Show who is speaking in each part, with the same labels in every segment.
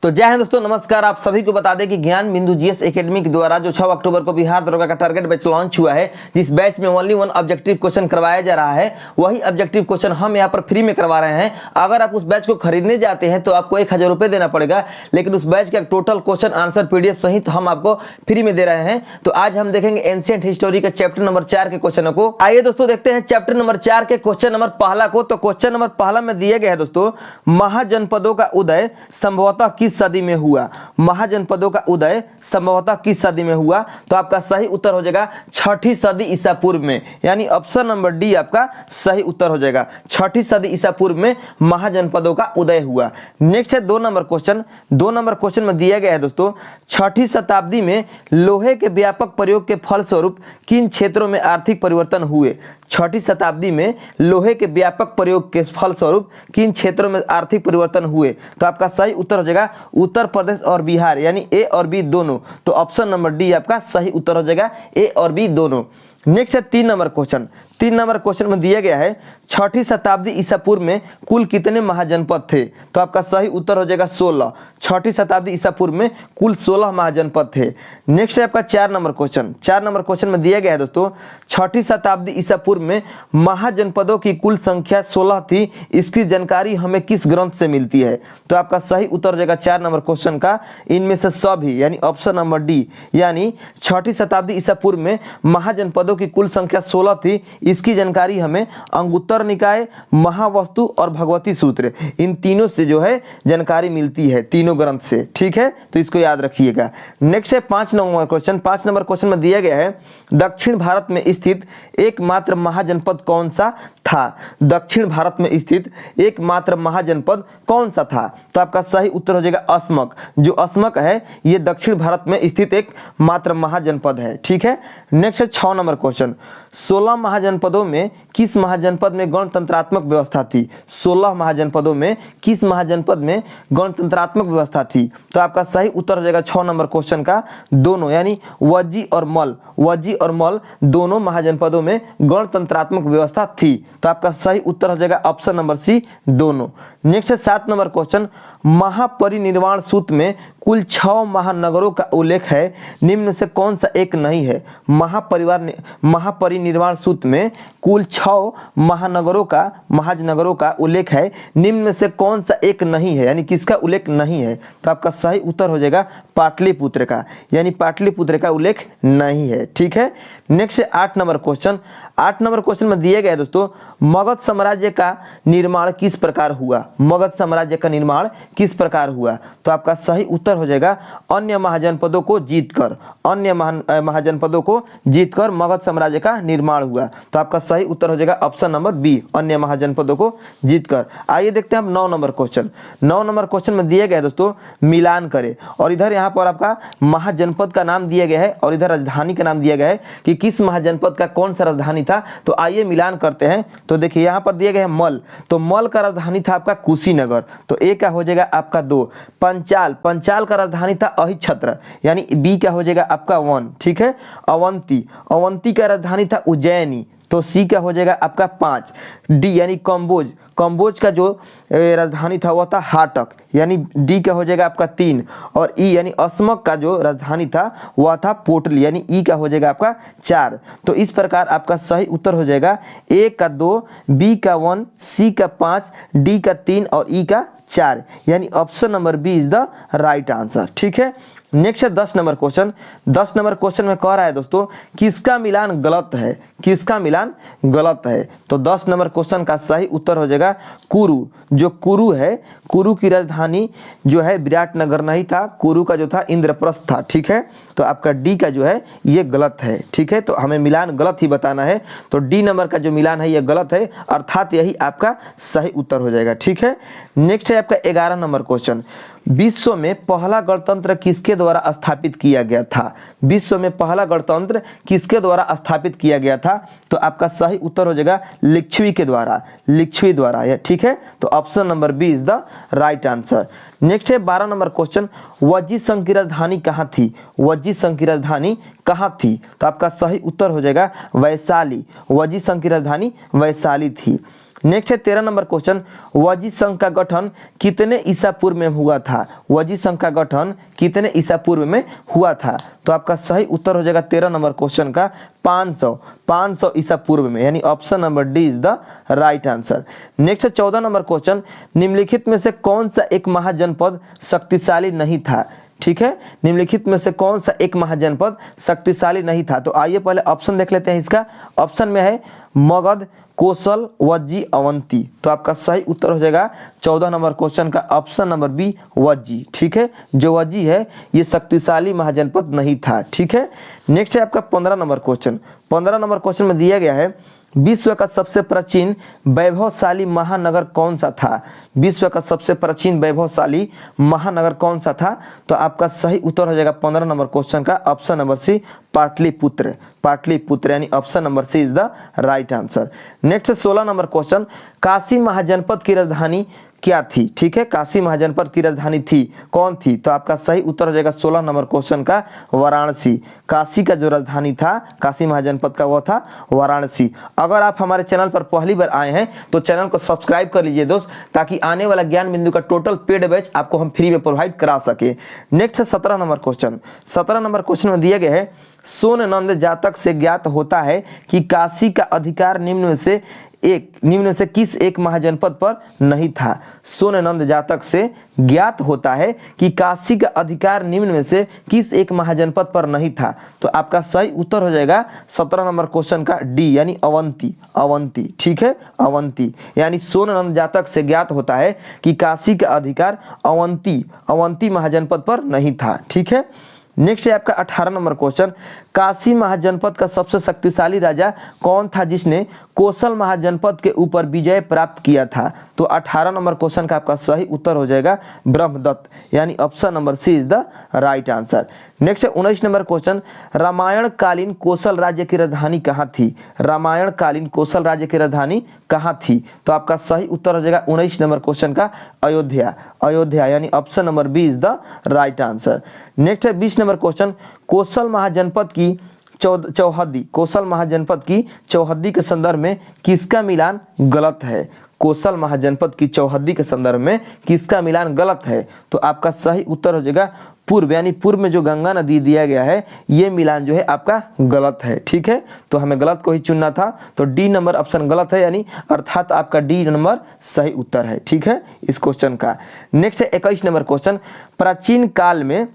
Speaker 1: तो जय हिंद दोस्तों, नमस्कार। आप सभी को बता दें कि ज्ञान बिंदु जीएस एकेडमी के द्वारा जो 6 अक्टूबर को बिहार दरोगा का टारगेट बैच लॉन्च हुआ है, जिस बैच में ओनली वन ऑब्जेक्टिव क्वेश्चन करवाया जा रहा है, वही ऑब्जेक्टिव क्वेश्चन हम यहाँ पर फ्री में करवा रहे हैं। अगर आप उस बैच को खरीदने जाते हैं तो आपको 1000 रुपये देना पड़ेगा, लेकिन उस बैच का टोटल क्वेश्चन आंसर पीडीएफ सहित हम आपको फ्री में दे रहे हैं। तो आज हम देखेंगे एंशिएंट हिस्टोरी के चैप्टर नंबर 4 के क्वेश्चनों को। आइए दोस्तों देखते हैं चैप्टर नंबर 4 के क्वेश्चन नंबर पहला को। तो क्वेश्चन नंबर पहला में दिए गए हैं दोस्तों, महाजनपदों का उदय संभवतः किस सदी में हुआ? महाजनपदों का उदय संभवतः किस सदी में हुआ? तो आपका सही उत्तर हो जाएगा 6ठी सदी ईसा पूर्व में, यानी ऑप्शन नंबर डी आपका सही उत्तर हो जाएगा। 6ठी सदी ईसा पूर्व में महाजनपदों का उदय हुआ। नेक्स्ट है 2 नंबर क्वेश्चन। 2 नंबर क्वेश्चन में दिया गया है दोस्तों, 6ठी शताब्दी में लोहे के व्यापक प्रयोग के फलस्वरूप किन क्षेत्रों में आर्थिक परिवर्तन हुए? 6ठी शताब्दी में लोहे के व्यापक प्रयोग के फलस्वरूप किन क्षेत्रों में आर्थिक परिवर्तन हुए? तो आपका सही उत्तर हो जाएगा उत्तर प्रदेश और बिहार, यानी ए और बी दोनों। तो ऑप्शन नंबर डी आपका सही उत्तर हो जाएगा, ए और बी दोनों। नेक्स्ट है 3 नंबर क्वेश्चन। 3 नंबर क्वेश्चन में दिया गया है, 6ठी शताब्दी ईसा पूर्व में कुल कितने महाजनपद थे? तो आपका सही उत्तर हो जाएगा 16। 6ठी शताब्दी ईसा पूर्व में कुल 16 महाजनपद थे। नेक्स्ट है आपका 4 नंबर क्वेश्चन। 4 नंबर क्वेश्चन में दिया गया है दोस्तों, 6ठी शताब्दी ईसा पूर्व में महाजनपदों की कुल संख्या 16 थी। इसकी जानकारी हमें किस ग्रंथ से मिलती है? तो आपका सही उत्तर हो जाएगा 4 नंबर क्वेश्चन का इनमें से सभी, यानी ऑप्शन नंबर डी। यानी 6ठी शताब्दी ईसा पूर्व में महाजनपदों की कुल संख्या 16 थी। इसकी जानकारी हमें अंगुत्तर निकाय, महावस्तु और भगवती सूत्र, इन तीनों से जो है जानकारी मिलती है, तीनों ग्रंथ से। ठीक है, तो इसको याद रखिएगा। नेक्स्ट है 5 नंबर क्वेश्चन। 5 नंबर क्वेश्चन में दिया गया है, दक्षिण भारत में स्थित एकमात्र महाजनपद कौन सा था? दक्षिण भारत में स्थित एकमात्र महाजनपद कौन सा था? तो आपका सही उत्तर हो जाएगा अस्मक। जो अस्मक है ये दक्षिण भारत में स्थित एक मात्र महाजनपद है। ठीक है। नेक्स्ट है 6 नंबर क्वेश्चन। 16 महाजनपदों में किस महाजनपद में गणतंत्रात्मक व्यवस्था थी? 16 महाजनपदों में किस महाजनपद में गणतंत्रात्मक व्यवस्था थी? तो आपका सही उत्तर हो जाएगा 6 नंबर क्वेश्चन का दोनों, यानी वज्जी और मल दोनों महाजनपदों में गणतंत्रात्मक व्यवस्था थी। तो आपका सही उत्तर हो जाएगा ऑप्शन नंबर सी दोनों। नेक्स्ट है 7 नंबर क्वेश्चन। महापरिनिर्वाण सूत्र में कुल 6 महानगरों का उल्लेख है, निम्न से कौन सा एक नहीं है? महापरिनिर्वाण सूत्र में कुल 6 महानगरों का उल्लेख है, निम्न में से कौन सा एक नहीं है, यानी किसका उल्लेख नहीं है? तो आपका सही उत्तर हो जाएगा पाटलिपुत्र का, यानी पाटलिपुत्र का उल्लेख नहीं है। ठीक है। नेक्स्ट है 8 नंबर क्वेश्चन। 8 नंबर क्वेश्चन में दिए गए दोस्तों, मगध साम्राज्य का निर्माण किस प्रकार हुआ? मगध साम्राज्य का निर्माण किस प्रकार हुआ? तो आपका सही उत्तर हो जाएगा अन्य महाजनपदों को जीतकर। अन्य महाजनपदों को जीतकर मगध साम्राज्य का निर्माण हुआ। तो आपका सही उत्तर हो जाएगा ऑप्शन नंबर बी, अन्य महाजनपदों को जीतकर। आइए देखते हैं हम 9 नंबर क्वेश्चन। 9 नंबर क्वेश्चन में दिए गए दोस्तों, मिलान करें, और इधर यहाँ पर आपका महाजनपद का नाम दिया गया है और इधर राजधानी का नाम दिया गया है कि किस महाजनपद का कौन सा राजधानी था। तो आइए मिलान करते हैं। तो देखिए यहाँ पर दिए गए हैं मल, तो मल का राजधानी था आपका कुशीनगर, तो ए का हो जाएगा आपका 2। पंचाल का राजधानी था अहिच्छत्र, यानी बी का हो जाएगा आपका 1। ठीक है। अवंती का राजधानी था उज्जैनी, तो सी का हो जाएगा आपका 5। डी यानी कंबोज का जो राजधानी था वह था हाटक, यानी डी का हो जाएगा आपका 3। और ई यानी अस्मक का जो राजधानी था वह था पोटली, यानी ई का हो जाएगा आपका 4। तो इस प्रकार आपका सही उत्तर हो जाएगा ए का 2, बी का 1, सी का 5, डी का 3 और ई का 4, यानी option number B is the right answer. ठीक है। नेक्स्ट है 10 नंबर क्वेश्चन। 10 नंबर क्वेश्चन में कह रहा है दोस्तों, किसका मिलान गलत है? किसका मिलान गलत है? तो 10 नंबर क्वेश्चन का सही उत्तर हो जाएगा कुरु। जो कुरु है, कुरु की राजधानी जो है विराटनगर नहीं था, कुरु का जो था इंद्रप्रस्थ था। ठीक है। तो आपका डी का जो है ये गलत है। ठीक है। तो हमें मिलान गलत ही बताना है, तो डी नंबर का जो मिलान है ये गलत है, अर्थात यही आपका सही उत्तर हो जाएगा। ठीक है। नेक्स्ट है आपका 11 नंबर क्वेश्चन। विश्व में पहला गणतंत्र किसके द्वारा स्थापित किया गया था? विश्व में पहला गणतंत्र किसके द्वारा स्थापित किया गया था? तो आपका सही उत्तर हो जाएगा लिच्छवी के द्वारा, लिच्छवी द्वारा। ठीक है। तो option number B is the right answer. Next है 12 नंबर क्वेश्चन। वज्जी संघ की राजधानी कहाँ थी? वज्जी संघ की राजधानी कहाँ थी? तो आपका सही उत्तर हो जाएगा वैशाली। वज्जी संघ की राजधानी वैशाली थी। नेक्स्ट है 13 नंबर क्वेश्चन, वजी संघ का गठन कितने ईसा पूर्व में हुआ था? वजी संघ का गठन कितने ईसा पूर्व में हुआ था? तो आपका सही उत्तर हो जाएगा 13 नंबर क्वेश्चन का 500 ईसा पूर्व में, यानी option number D is the right answer. Next है 14 नंबर क्वेश्चन, निम्नलिखित में से कौन सा एक महाजनपद शक्तिशाली नहीं था? ठीक है, निम्नलिखित में से कौन सा एक महाजनपद शक्तिशाली नहीं था? तो आइए पहले ऑप्शन देख लेते हैं। इसका ऑप्शन में है मगध, कोसल, वज्जी, अवंती। तो आपका सही उत्तर हो जाएगा 14 नंबर क्वेश्चन का ऑप्शन नंबर बी, वज्जी। ठीक है, जो वज्जी है ये शक्तिशाली महाजनपद नहीं था। ठीक है, नेक्स्ट है आपका 15 नंबर क्वेश्चन। 15 नंबर क्वेश्चन में दिया गया है, विश्व का सबसे प्राचीन वैभवशाली महानगर कौन सा था? विश्व का सबसे प्राचीन वैभवशाली महानगर कौन सा था? तो आपका सही उत्तर हो जाएगा 15 नंबर क्वेश्चन का option number C, Pataliputra. Pataliputra यानी option number C is the right answer. Next 16 number question, Kashi महाजनपद की राजधानी क्या थी? ठीक है, काशी महाजनपद की राजधानी थी, कौन थी? तो आपका सही उत्तर हो जाएगा 16 नंबर क्वेश्चन का वाराणसी। काशी का जो राजधानी था काशी महाजनपद का वो था वाराणसी। अगर आप हमारे चैनल पर पहली बार आए हैं तो चैनल को सब्सक्राइब कर लीजिए दोस्त, ताकि आने वाला ज्ञान बिंदु का टोटल पेड बैच आपको हम फ्री में प्रोवाइड करा सके। Next 17 number question. 17 number question में दिया गया है, सोन नंद जातक से ज्ञात होता है कि काशी का अधिकार निम्न में से किस एक महाजनपद पर नहीं था? सोन नंद जातक से ज्ञात होता है कि काशी का अधिकार निम्न में से किस एक महाजनपद पर नहीं था? तो आपका सही उत्तर हो जाएगा 17 नंबर क्वेश्चन का डी, यानी अवंती। अवंती, ठीक है, अवंती यानी सोन नंद जातक से ज्ञात होता है कि काशी का अधिकार अवंती महाजनपद पर नहीं था। ठीक है, नेक्स्ट है आपका 18 नंबर क्वेश्चन, काशी महाजनपद का सबसे शक्तिशाली राजा कौन था जिसने कोसल महाजनपद के ऊपर विजय प्राप्त किया था? तो 18 नंबर क्वेश्चन का आपका सही उत्तर हो जाएगा ब्रह्मदत्त, यानी option number C is the right answer. Next है 19 नंबर क्वेश्चन, रामायण कालीन कोसल राज्य की राजधानी कहाँ थी? रामायण कालीन कोसल राज्य की राजधानी कहाँ थी? तो आपका सही उत्तर हो जाएगा 19 नंबर क्वेश्चन का अयोध्या यानी option number B is the right answer. Next है 20 नंबर क्वेश्चन, कोसल महाजनपद की चौहद्दी के संदर्भ में किसका मिलान गलत है? कोसल महाजनपद की चौहद्दी के संदर्भ में किसका मिलान गलत है? तो आपका सही उत्तर हो जाएगा पूर्व, यानी पूर्व में जो गंगा नदी दिया गया है ये मिलान जो है आपका गलत है। ठीक है, तो हमें गलत को ही चुनना था, तो डी नंबर ऑप्शन गलत है, यानी अर्थात आपका डी नंबर सही उत्तर है। ठीक है, इस क्वेश्चन का। नेक्स्ट है 21 नंबर क्वेश्चन, प्राचीन काल में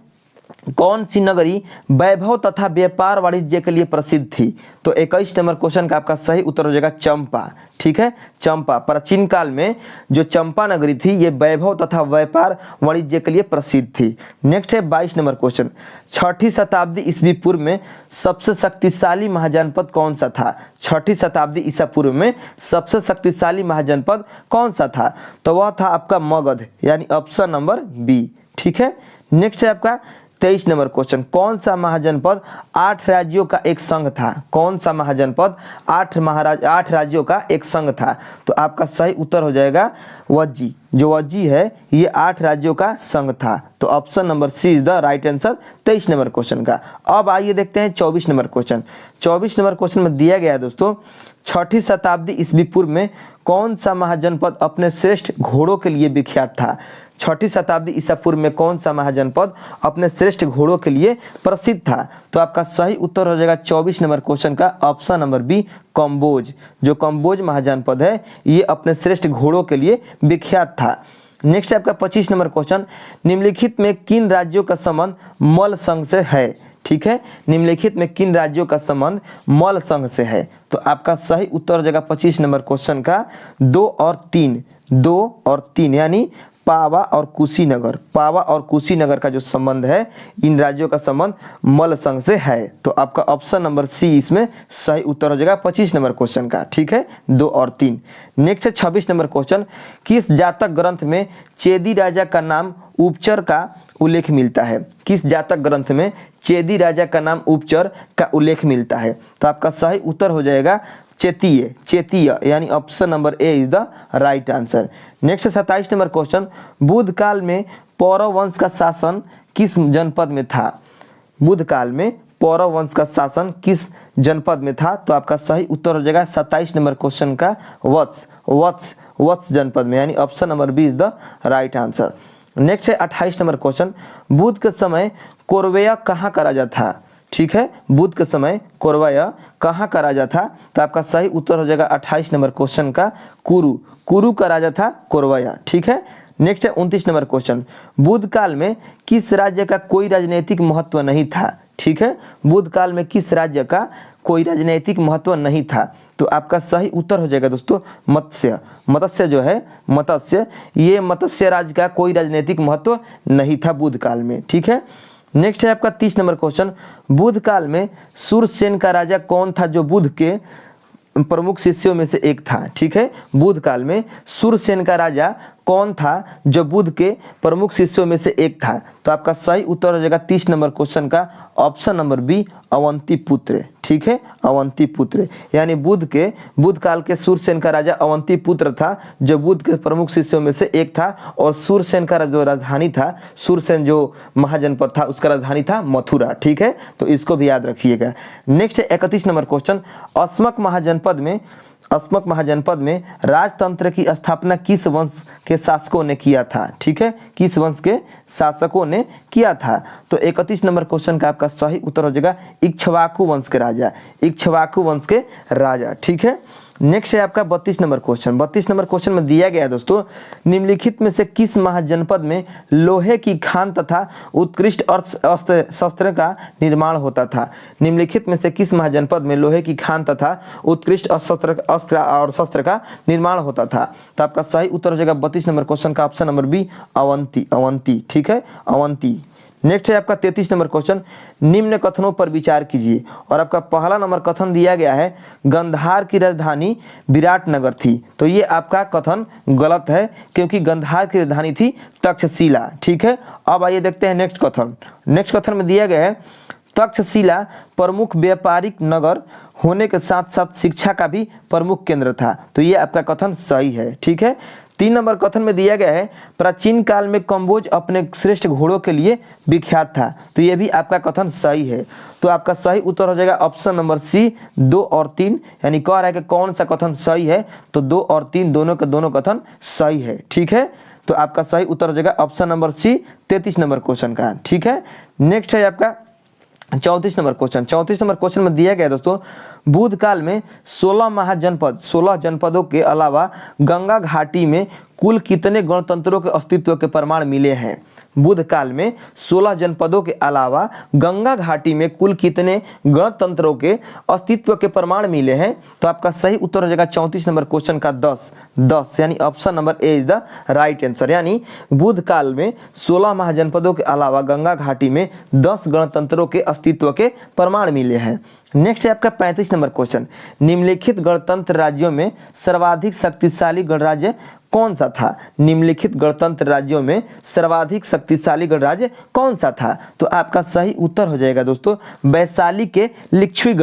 Speaker 1: कौन सी नगरी वैभव तथा व्यापार वाणिज्य के लिए प्रसिद्ध थी? तो 21 नंबर क्वेश्चन का आपका सही उत्तर हो जाएगा चंपा। ठीक है, चंपा। प्राचीन काल में जो चंपा नगरी थी ये वैभव तथा व्यापार वाणिज्य के लिए प्रसिद्ध थी। नेक्स्ट है 22 नंबर क्वेश्चन, 6ठी शताब्दी ईस्वी पूर्व में सबसे शक्तिशाली महाजनपद कौन सा था? 6ठी शताब्दी ईसा पूर्व में सबसे शक्तिशाली महाजनपद कौन सा था? तो वह था आपका मगध, यानी ऑप्शन नंबर बी। ठीक है, नेक्स्ट है आपका 23 नंबर क्वेश्चन, कौन सा महाजनपद 8 राज्यों का एक संघ था? कौन सा महाजनपद 8 राज्यों का एक संघ था? तो आपका सही उत्तर हो जाएगा वज्जी। जो वज्जी है ये 8 राज्यों का संघ था, तो option number C is the right answer 23 number question का। अब आइए देखते हैं 24 नंबर क्वेश्चन। 24 नंबर क्वेश्चन में दिया गया है दोस्तों, 6ठी शताब्दी ईस्वी पूर्व में कौन सा महाजनपद अपने श्रेष्ठ घोड़ों के लिए विख्यात था? 6ठी शताब्दी ईसा पूर्व में कौन सा महाजनपद अपने श्रेष्ठ घोड़ों के लिए प्रसिद्ध था? तो आपका सही उत्तर हो जाएगा 24 नंबर क्वेश्चन का ऑप्शन नंबर बी, कंबोज। जो कंबोज महाजनपद है ये अपने श्रेष्ठ घोड़ों के लिए विख्यात था। नेक्स्ट आपका 25 नंबर क्वेश्चन, निम्नलिखित में किन राज्यों का संबंध मल्ल संघ से है? ठीक है, निम्नलिखित में किन राज्यों का संबंध मल्ल संघ से है? तो आपका सही उत्तर हो जाएगा 25 नंबर क्वेश्चन का 2 और 3 यानी पावा और कुशीनगर का जो संबंध है इन राज्यों का संबंध मल्ल संघ से है। तो आपका ऑप्शन नंबर सी इसमें सही उत्तर हो जाएगा 25 नंबर क्वेश्चन का। ठीक है, 2 और 3। नेक्स्ट है 26 नंबर क्वेश्चन, किस जातक ग्रंथ में चेदी राजा का नाम उपचर का उल्लेख मिलता है? किस जातक ग्रंथ में चेदी राजा का नाम उपचर का उल्लेख मिलता है? तो आपका सही उत्तर हो जाएगा चेतीय यानी option number A is the right answer. Next 27 number question, Buddha काल में पौरव वंश का शासन किस जनपद में था? बुद्ध काल में पौरव वंश का शासन किस जनपद में था? तो आपका सही उत्तर हो जाएगा 27 नंबर क्वेश्चन का वत्स जनपद में, यानी option number B is the right answer. Next है 28 नंबर क्वेश्चन, बुध के समय कोरवेया कहाँ का राजा था? ठीक है, बुध के समय कोरवेया कहाँ का राजा था? तो आपका सही उत्तर हो जाएगा 28 नंबर क्वेश्चन का कुरु का राजा था कोरवेया। ठीक है, नेक्स्ट है 29 नंबर क्वेश्चन, बुध काल में किस राज्य का कोई राजनीतिक महत्व नहीं था? ठीक है, बुध काल में किस राज्य का कोई राजनीतिक महत्व नहीं था? तो आपका सही उत्तर हो जाएगा दोस्तों मत्स्य जो है ये मत्स्य राज्य का कोई राजनीतिक महत्व नहीं था बुध काल में। ठीक है, नेक्स्ट है आपका 30 नंबर क्वेश्चन, बुध काल में सूरसेन का राजा कौन था जो बुध के प्रमुख शिष्यों में से एक था? ठीक है, बुध काल में सूरसेन का राजा कौन था जो बुध के प्रमुख शिष्यों में से एक था? तो आपका सही उत्तर हो जाएगा 30 नंबर क्वेश्चन का ऑप्शन नंबर बी अवंतीपुत्र। ठीक है, अवंतीपुत्र, यानी बुध काल के सूरसेन का राजा अवंतीपुत्र था जो बुध के प्रमुख शिष्यों में से एक था, और सूरसेन का जो राजधानी था, सूरसेन जो महाजनपद था उसका राजधानी था मथुरा। ठीक है, तो इसको भी याद रखिएगा। नेक्स्ट है 31 नंबर क्वेश्चन, अस्मक महाजनपद में राजतंत्र की स्थापना किस वंश के शासकों ने किया था? ठीक है, किस वंश के शासकों ने किया था? तो 31 नंबर क्वेश्चन का आपका सही उत्तर हो जाएगा इक्ष्वाकु वंश के राजा। ठीक है, नेक्स्ट है आपका 32 नंबर क्वेश्चन। 32 नंबर क्वेश्चन में दिया गया है दोस्तों, निम्नलिखित में से किस महाजनपद में लोहे की खान तथा उत्कृष्ट अस्त्र शस्त्र का निर्माण होता था? निम्नलिखित में से किस महाजनपद में लोहे की खान तथा उत्कृष्ट अस्त्र और शस्त्र का निर्माण होता था? तो आपका सही उत्तर हो जाएगा 32 नंबर क्वेश्चन का ऑप्शन नंबर बी अवंती। ठीक है, अवंती। नेक्स्ट है आपका 33 नंबर क्वेश्चन, निम्न कथनों पर विचार कीजिए। और आपका पहला नंबर कथन दिया गया है गंधार की राजधानी विराटनगर थी। तो ये आपका कथन गलत है, क्योंकि गंधार की राजधानी थी तक्षशिला। ठीक है, अब आइए देखते हैं नेक्स्ट कथन में दिया गया है तक्षशिला प्रमुख व्यापारिक नगर होने के साथ साथ शिक्षा का भी प्रमुख केंद्र था। तो ये आपका कथन सही है। ठीक है, 3 नंबर कथन में दिया गया है प्राचीन काल में कंबोज अपने श्रेष्ठ घोड़ों के लिए विख्यात था। तो ये भी आपका कथन सही है। तो आपका सही उत्तर हो जाएगा ऑप्शन नंबर सी 2 और 3, यानी कह रहा है कि कौन सा कथन सही है? तो 2 और 3 दोनों के दोनों कथन सही है। ठीक है, तो आपका सही उत्तर हो जाएगा option number C 33 number question का। ठीक है, नेक्स्ट है आपका 34 नंबर क्वेश्चन। 34 नंबर क्वेश्चन में दिया गया दोस्तों, बुध काल में 16 जनपदों के अलावा गंगा घाटी में कुल कितने गणतंत्रों के अस्तित्व के प्रमाण मिले हैं? बुध काल में 16 जनपदों के अलावा गंगा घाटी में कुल कितने गणतंत्रों के अस्तित्व के प्रमाण मिले हैं? तो आपका सही उत्तर हो जाएगा 34 नंबर क्वेश्चन का 10, यानी option number A is the right answer. यानी बुध काल में 16 महाजनपदों के अलावा गंगा घाटी में 10 गणतंत्रों के अस्तित्व के प्रमाण मिले हैं। नेक्स्ट है आपका 35 नंबर क्वेश्चन, निम्नलिखित गणतंत्र राज्यों में सर्वाधिक शक्तिशाली गणराज्य कौन सा था? निम्नलिखित गणतंत्र राज्यों में सर्वाधिक शक्तिशाली गणराज्य कौन सा था? तो आपका सही उत्तर हो जाएगा दोस्तों वैशाली के लिच्छवी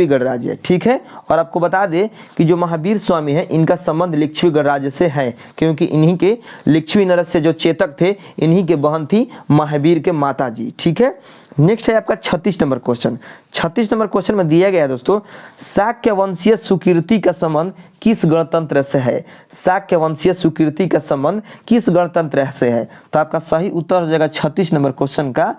Speaker 1: गणराज्य। ठीक है, और आपको बता दें कि जो महावीर स्वामी है इनका संबंध लिच्छवी गणराज्य से है, क्योंकि इन्हीं के लिच्छवी नरस्य जो चेतक थे इन्हीं के बहन थी महावीर के माता जी। ठीक है, नेक्स्ट है आपका 36 नंबर क्वेश्चन। 36 नंबर क्वेश्चन में दिया गया है दोस्तों, शाक्य वंशीय सुकीर्ति का संबंध किस गणतंत्र से है? शाक्य वंशीय सुकीर्ति का संबंध किस गणतंत्र से है? तो आपका सही उत्तर हो जाएगा 36 नंबर क्वेश्चन का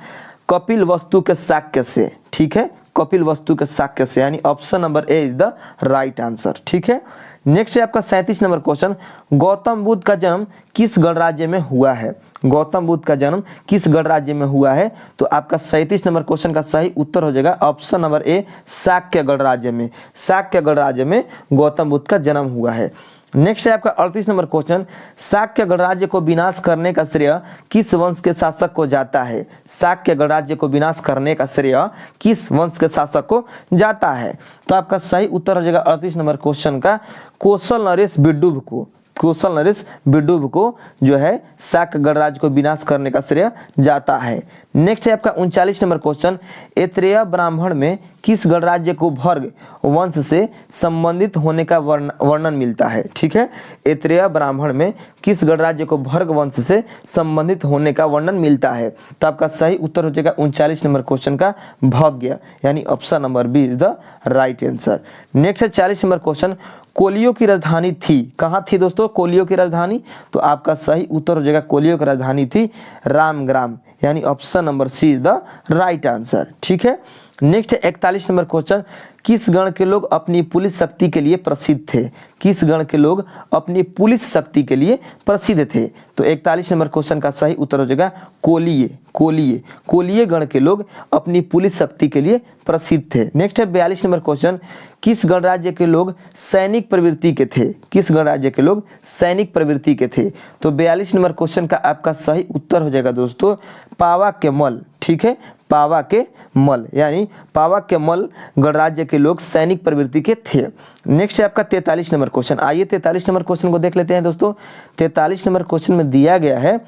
Speaker 1: कपिल वस्तु के शाक्य से। ठीक है, कपिल वस्तु के शाक्य से, यानी option number A is the right answer. ठीक है, नेक्स्ट है आपका 37 नंबर क्वेश्चन, गौतम बुद्ध का जन्म किस गणराज्य में हुआ है? गौतम बुद्ध का जन्म किस गणराज्य में हुआ है? तो आपका 37 नंबर क्वेश्चन का सही उत्तर हो जाएगा ऑप्शन नंबर ए शाक्य गणराज्य में गौतम बुद्ध का जन्म हुआ है। नेक्स्ट है आपका 38 नंबर क्वेश्चन, शाक्य गणराज्य को विनाश करने का श्रेय किस वंश के शासक को जाता है? शाक्य गणराज्य को विनाश करने का श्रेय किस वंश के शासक को जाता है? तो आपका सही उत्तर हो जाएगा 38 नंबर क्वेश्चन का कौशल नरेश विड्डूब को। कौशल नरेश बिडुब को जो है शाक्य गणराज्य को विनाश करने का श्रेय जाता है। नेक्स्ट है आपका 39 नंबर क्वेश्चन, ऐत्रेय ब्राह्मण में किस गणराज्य को भर्ग वंश से संबंधित होने का वर्णन मिलता है। ठीक है, ऐत्रेय ब्राह्मण में किस गणराज्य को भर्ग वंश से संबंधित होने का वर्णन मिलता है। तो आपका सही उत्तर हो जाएगा 39 नंबर क्वेश्चन का भग्य, यानी option number B is the right answer. Next है 40 नंबर क्वेश्चन, कोलियों की राजधानी थी, कहाँ थी दोस्तों कोलियों की राजधानी। तो आपका सही उत्तर हो जाएगा कोलियों की राजधानी थी रामग्राम, यानी option number C is the right answer. ठीक है, नेक्स्ट है 41 नंबर क्वेश्चन, किस गण के लोग अपनी पुलिस शक्ति के लिए प्रसिद्ध थे। किस गण के लोग अपनी पुलिस शक्ति के लिए प्रसिद्ध थे। तो 41 नंबर क्वेश्चन का सही उत्तर हो जाएगा कोलिये। कोलिये कोलिये गण के लोग अपनी पुलिस शक्ति के लिए प्रसिद्ध थे। नेक्स्ट है 42 नंबर क्वेश्चन, किस गणराज्य के लोग सैनिक प्रवृत्ति के थे। किस गणराज्य के लोग सैनिक प्रवृत्ति के थे। तो 42 नंबर क्वेश्चन का आपका सही उत्तर हो जाएगा दोस्तों पावा के मल। ठीक है, पावा के मल, यानी पावा के मल गणराज्य के लोग सैनिक प्रवृत्ति के थे। नेक्स्ट है आपका 43 नंबर क्वेश्चन। आइए 43 नंबर क्वेश्चन को देख लेते हैं दोस्तों। 43 नंबर क्वेश्चन में दिया गया है,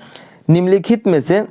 Speaker 1: निम्नलिखित में से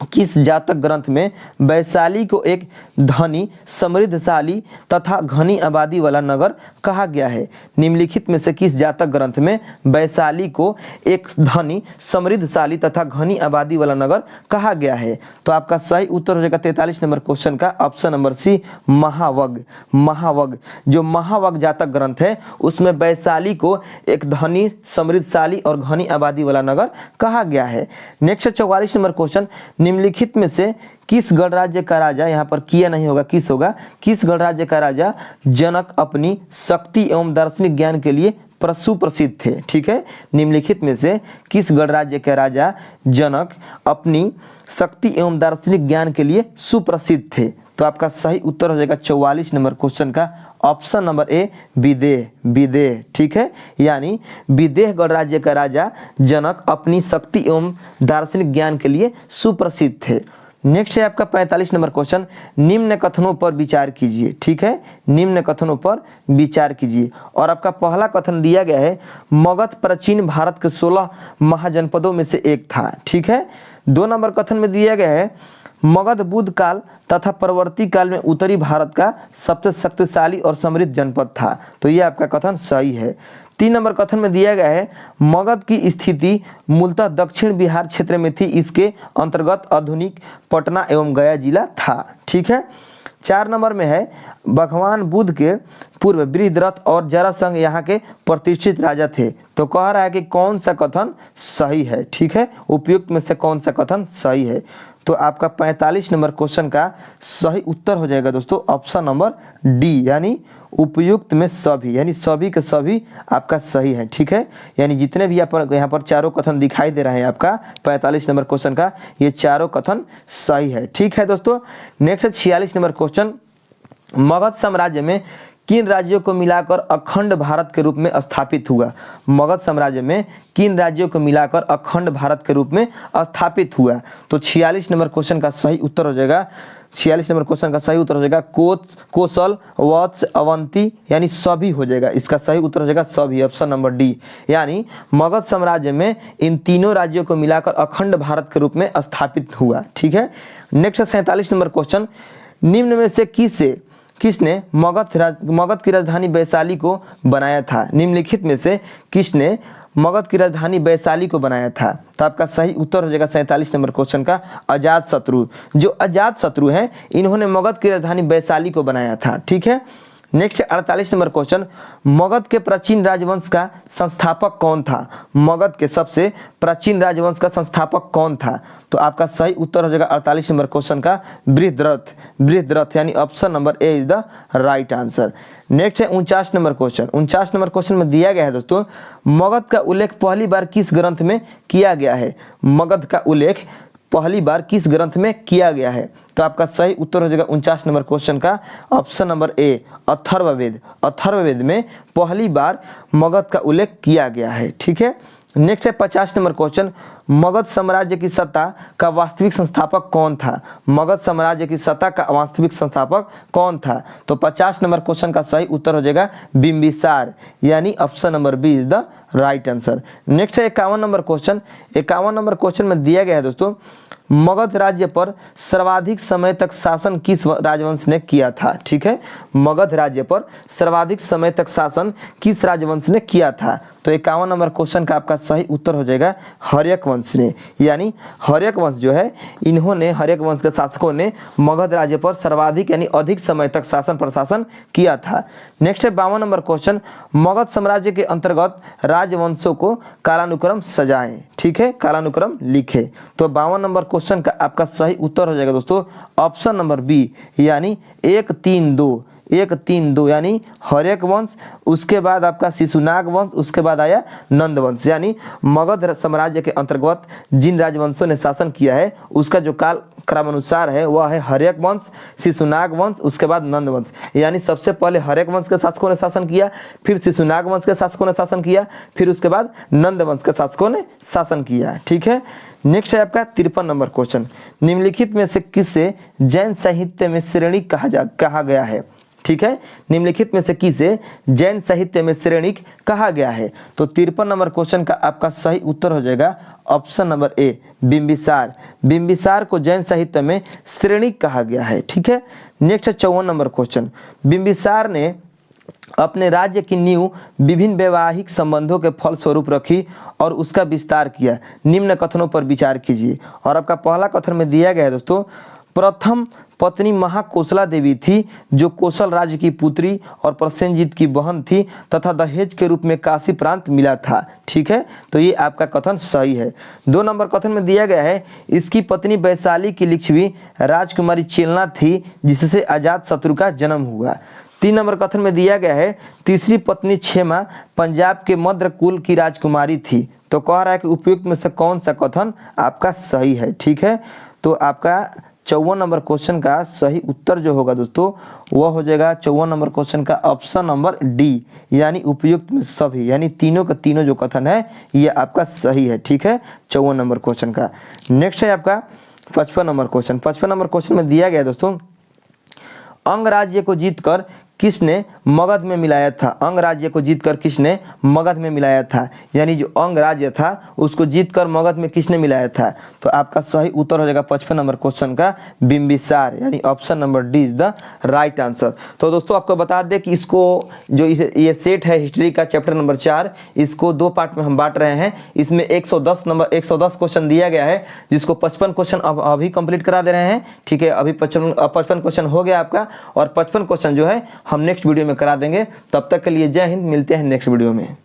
Speaker 1: किस जातक ग्रंथ में वैशाली को एक धनी समृद्धशाली तथा घनी आबादी वाला नगर कहा गया है। निम्नलिखित में से किस जातक ग्रंथ में वैशाली को एक धनी समृद्धशाली तथा घनी आबादी वाला नगर कहा गया है। तो आपका सही उत्तर हो जाएगा 43 नंबर क्वेश्चन का ऑप्शन नंबर सी महावग। महावग जो महावग जातक ग्रंथ है उसमें वैशाली को एक धनी समृद्धशाली और घनी आबादी वाला नगर कहा गया है। नेक्स्ट 44 नंबर क्वेश्चन, निम्नलिखित में से किस गणराज्य का राजा, यहाँ पर किया नहीं होगा किस होगा, किस गणराज्य का राजा जनक अपनी शक्ति एवं दार्शनिक ज्ञान के लिए सुप्रसिद्ध थे। ठीक है, निम्नलिखित में से किस गणराज्य के राजा जनक अपनी शक्ति एवं दार्शनिक ज्ञान के लिए सुप्रसिद्ध थे। तो आपका सही उत्तर हो जाएगा 44 नंबर क्वेश्चन का ऑप्शन नंबर ए विदेह। विदेह ठीक है, यानी विदेह गणराज्य का राजा जनक अपनी शक्ति एवं दार्शनिक ज्ञान के लिए सुप्रसिद्ध थे। नेक्स्ट है आपका 45 नंबर क्वेश्चन, निम्न कथनों पर विचार कीजिए। ठीक है, निम्न कथनों पर विचार कीजिए। और आपका पहला कथन दिया गया है, मगध प्राचीन भारत के 16 महाजनपदों में से एक था। ठीक है, 2 नंबर कथन में दिया गया है, मगध बुद्ध काल तथा परवर्ती काल में उत्तरी भारत का सबसे शक्तिशाली और समृद्ध जनपद था। तो ये आपका कथन सही है। 3 नंबर कथन में दिया गया है, मगध की स्थिति मूलतः दक्षिण बिहार क्षेत्र में थी, इसके अंतर्गत आधुनिक पटना एवं गया जिला था। ठीक है, 4 नंबर में है, भगवान बुद्ध के पूर्व बृहद्रथ और जरासंध यहाँ के प्रतिष्ठित राजा थे। तो कह रहा है कि कौन सा कथन सही है। ठीक है, उपयुक्त में से कौन सा कथन सही है। तो आपका 45 नंबर क्वेश्चन का सही उत्तर हो जाएगा दोस्तों ऑप्शन नंबर डी, यानी उपयुक्त में सभी, यानी सभी के सभी आपका सही है। ठीक है, यानी जितने भी यहाँ पर चारों कथन दिखाई दे रहे हैं आपका 45 नंबर क्वेश्चन का, ये चारों कथन सही है। ठीक है दोस्तों, नेक्स्ट 46 नंबर क्वेश्चन, मगध साम्राज्य में किन राज्यों को मिलाकर अखंड भारत के रूप में स्थापित हुआ। मगध साम्राज्य में किन राज्यों को मिलाकर अखंड भारत के रूप में स्थापित हुआ। तो 46 नंबर क्वेश्चन का सही उत्तर हो जाएगा, 46 नंबर क्वेश्चन का सही उत्तर हो जाएगा कौशल, वत्स, अवंती, यानी सभी हो जाएगा। इसका सही उत्तर हो जाएगा सभी, ऑप्शन नंबर डी, यानी मगध साम्राज्य में इन तीनों राज्यों को मिलाकर अखंड भारत के रूप में स्थापित हुआ। ठीक है, नेक्स्ट 47 नंबर क्वेश्चन, निम्न में से किसने मगध की राजधानी वैशाली को बनाया था। निम्नलिखित में से किसने मगध की राजधानी वैशाली को बनाया था। तो आपका सही उत्तर हो जाएगा 47 नंबर क्वेश्चन का अजातशत्रु। जो अजातशत्रु हैं इन्होंने मगध की राजधानी वैशाली को बनाया था। ठीक है, नेक्स्ट 48 नंबर क्वेश्चन, मगध के प्राचीन राजवंश का संस्थापक कौन था। मगध के सबसे प्राचीन राजवंश का संस्थापक कौन था। तो आपका सही उत्तर हो जाएगा 48 नंबर क्वेश्चन का बृहद्रथ। बृहद्रथ यानी option number A is the right answer. Next है 49 नंबर क्वेश्चन। 49 नंबर क्वेश्चन में दिया गया है दोस्तों, मगध का उल्लेख पहली बार किस ग्रंथ में किया गया है। मगध का उल्लेख पहली बार किस ग्रंथ में किया गया है। तो आपका सही उत्तर हो जाएगा 49 नंबर क्वेश्चन का option number A Atharvaveda. Atharvaveda में पहली बार मगध का उल्लेख किया गया है। ठीक है, नेक्स्ट है 50 नंबर क्वेश्चन, मगध साम्राज्य की सत्ता का वास्तविक संस्थापक कौन था? मगध साम्राज्य की सत्ता का वास्तविक संस्थापक कौन था? तो 50 नंबर क्वेश्चन का सही उत्तर हो जाएगा बिंबिसार, यानी option number B is the right answer. Next है 51 नंबर क्वेश्चन। 51 नंबर क्वेश्चन में दिया गया है दोस्तों, मगध राज्य पर सर्वाधिक समय तक शासन किस राजवंश ने किया था? ठीक है, मगध राज्य पर सर्वाधिक समय तक शासन किस राजवंश ने किया था? तो 51 नंबर क्वेश्चन का आपका सही उत्तर हो जाएगा हर्यक वंश ने, यानी हर्यक वंश जो है, इन्होंने, हर्यक वंश के शासकों ने मगध राज्य पर सर्वाधिक यानी अधिक समय तक शासन प्रशासन किया था। नेक्स्ट है 52 नंबर क्वेश्चन, मगध साम्राज्य के अंतर्गत राजवंशों को कालानुक्रम सजाएं। ठीक है, कालानुक्रम लिखे। तो 52 नंबर क्वेश्चन का आपका सही उत्तर हो जाएगा दोस्तों ऑप्शन नंबर बी, यानी 1-3-2 यानी हर्यक वंश, उसके बाद आपका शिशुनाग वंश, उसके बाद आया नंद वंश। यानी मगध साम्राज्य के अंतर्गत जिन राजवंशों ने शासन किया है उसका जो काल क्रम अनुसार है वह है हर्यक वंश, शिशुनाग वंश, उसके बाद नंद वंश। यानी सबसे पहले हर्यक वंश के शासकों ने शासन किया, फिर शिशुनाग वंश के शासकों ने शासन किया, फिर उसके बाद नंद वंश के शासकों ने शासन किया। ठीक है, नेक्स्ट है आपका 53 नंबर क्वेश्चन, निम्नलिखित में से किसे जैन साहित्य में श्रेणी कहा गया है? ठीक है, निम्नलिखित में से किसे जैन साहित्य में श्रेणिक कहा गया है? तो 53 नंबर क्वेश्चन का आपका सही उत्तर हो जाएगा option number A, Bimbisara. Bimbisara को जैन साहित्य में श्रेणिक कहा गया है। ठीक है, नेक्स्ट है 54 नंबर क्वेश्चन, बिंबिसार ने अपने राज्य की नींव विभिन्न वैवाहिक संबंधों के फलस्वरूप रखी और उसका विस्तार किया। निम्न कथनों पर विचार कीजिए। और आपका पहला कथन में दिया गया है दोस्तों, प्रथम पत्नी महाकोसला देवी थी जो कौशल राज्य की पुत्री और प्रसेनजीत की बहन थी तथा दहेज के रूप में काशी प्रांत मिला था। ठीक है, तो ये आपका कथन सही है। 2 नंबर कथन में दिया गया है, इसकी पत्नी वैशाली की लिच्छवी राजकुमारी चेलना थी जिससे अजात शत्रु का जन्म हुआ। 3 नंबर कथन में दिया गया है, तीसरी पत्नी क्षेमा पंजाब के मद्र कुल की राजकुमारी थी। तो कह रहा है कि उपयुक्त में से कौन सा कथन आपका सही है? ठीक है, तो आपका 54 नंबर क्वेश्चन का सही उत्तर जो होगा दोस्तों वह हो जाएगा 54 नंबर क्वेश्चन का ऑप्शन नंबर डी, यानी उपयुक्त में सभी, यानी तीनों का तीनों जो कथन है ये आपका सही है। ठीक है, 54 नंबर क्वेश्चन का। नेक्स्ट है आपका 55 नंबर क्वेश्चन। 55 नंबर क्वेश्चन में दिया गया दोस्तों, अंग राज्य को जीतकर किसने मगध में मिलाया था? अंग राज्य को जीतकर किसने मगध में मिलाया था? यानी जो अंग राज्य था उसको जीतकर मगध में किसने मिलाया था? तो आपका सही उत्तर हो जाएगा 55 नंबर क्वेश्चन का बिंबिसार, यानी option number D is the right answer. तो दोस्तों आपको बता दें कि इसको जो ये सेट है हिस्ट्री का चैप्टर नंबर 4, इसको 2 पार्ट में हम बांट रहे हैं। इसमें 110 क्वेश्चन दिया गया है जिसको 55 क्वेश्चन अभी कंप्लीट करा दे रहे हैं। ठीक है, अभी 55 क्वेश्चन हो गया आपका, और 55 क्वेश्चन जो है हम नेक्स्ट वीडियो में करा देंगे। तब तक के लिए जय हिंद, मिलते हैं नेक्स्ट वीडियो में।